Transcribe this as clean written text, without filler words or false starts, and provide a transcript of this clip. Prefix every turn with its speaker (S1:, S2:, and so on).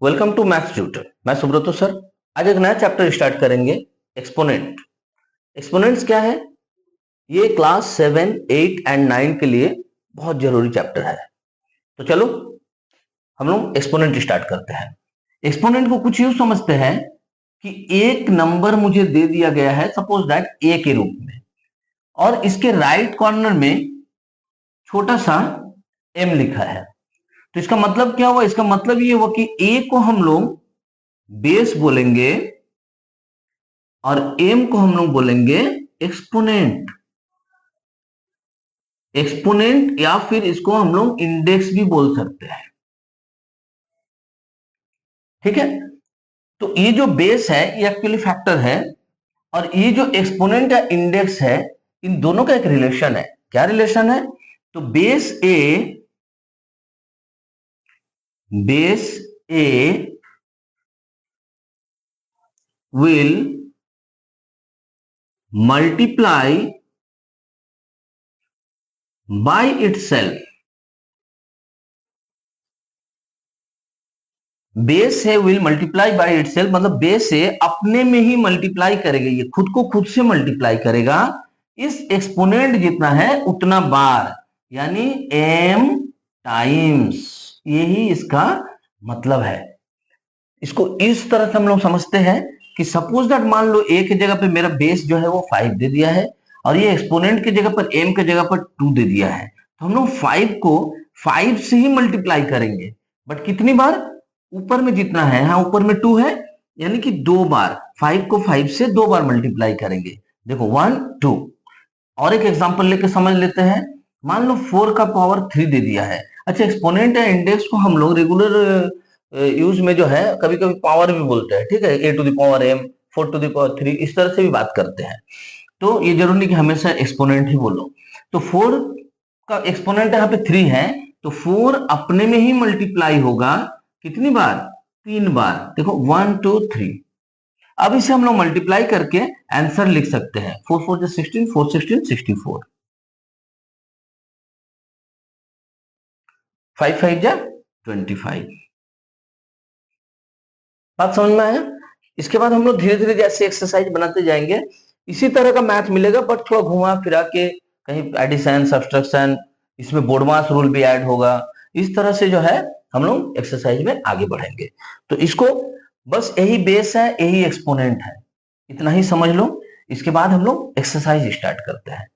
S1: Welcome to maths tutor. मैं Subroto sir. आज एक नया चैप्टर स्टार्ट करेंगे, एक्सपोनेंट। एक्सपोनेंट्स क्या है? ये क्लास 7, 8 एंड 9 के लिए बहुत जरूरी चैप्टर है। तो चलो हम लोग एक्सपोनेंट स्टार्ट करते हैं। एक्सपोनेंट को कुछ यूं समझते हैं कि एक नंबर मुझे दे दिया गया है, सपोज दैट ए के रूप में, और इसके राइट कॉर्नर में छोटा सा एम लिखा है। तो इसका मतलब क्या हुआ? इसका मतलब ये हुआ कि ए को हम लोग बेस बोलेंगे और एम को हम लोग बोलेंगे एक्सपोनेंट। एक्सपोनेंट या फिर इसको हम लोग इंडेक्स भी बोल सकते हैं। ठीक है, तो ये जो बेस है ये एक्चुअली फैक्टर है, और ये जो एक्सपोनेंट या इंडेक्स है, इन दोनों का एक रिलेशन है। क्या रिलेशन है? तो base A will multiply by itself. Base है विल मल्टीप्लाई बाय इटसेल्फ, मतलब बेस है अपने में ही मल्टीप्लाई करेगा, ये खुद को खुद से मल्टीप्लाई करेगा इस एक्सपोनेंट जितना है उतना बार, यानी m टाइम्स। यही इसका मतलब है। इसको इस तरह से हम लोग समझते हैं कि सपोज दैट मान लो a की जगह पे मेरा बेस जो है वो 5 दे दिया है, और ये एक्सपोनेंट की जगह पर m की जगह पर 2 दे दिया है। तो हम लोग 5 को 5 से ही मल्टीप्लाई करेंगे, बट कितनी बार? ऊपर में जितना है, हाँ ऊपर में 2 है, यानी कि 2 बार। 5 को 5 से 2 बार मल्टीप्लाई करेंगे। देखो 1 2। और एक एग्जांपल लेके समझ लेते हैं। मान लो 4 का पावर 3 दे दिया है। अच्छा, एक्सपोनेंट या इंडेक्स को हम लोग रेगुलर यूज में जो है कभी कभी पावर भी बोलते हैं। ठीक है, a to the power m, 4 to the power 3, इस तरह से भी बात करते हैं। तो ये जरूरी नहीं कि हमेशा एक्सपोनेंट ही बोलो। तो 4 का एक्सपोनेंट यहाँ पे 3 है, तो 4 अपने में ही मल्टीप्लाई होगा कितनी बार? 3 बार। देखो 1 2 3। अब इसे हम लोग मल्टीप्लाई करके आंसर लिख सकते हैं। 4 4 16, 4 16 64, 5 5 25। बात समझ में आया? इसके बाद हम लोग धीरे धीरे जैसे एक्सरसाइज बनाते जाएंगे, इसी तरह का मैथ मिलेगा, पर थोड़ा घुमा फिरा के, कहीं एडिशन सब्सट्रैक्शन, इसमें बोर्ड मास रूल भी ऐड होगा। इस तरह से जो है हम लोग एक्सरसाइज में आगे बढ़ेंगे। तो इसको बस यही बेस है, यही एक्सपोनेंट है, इतना ही समझ लो। इसके बाद हम लोग एक्सरसाइज स्टार्ट करते हैं।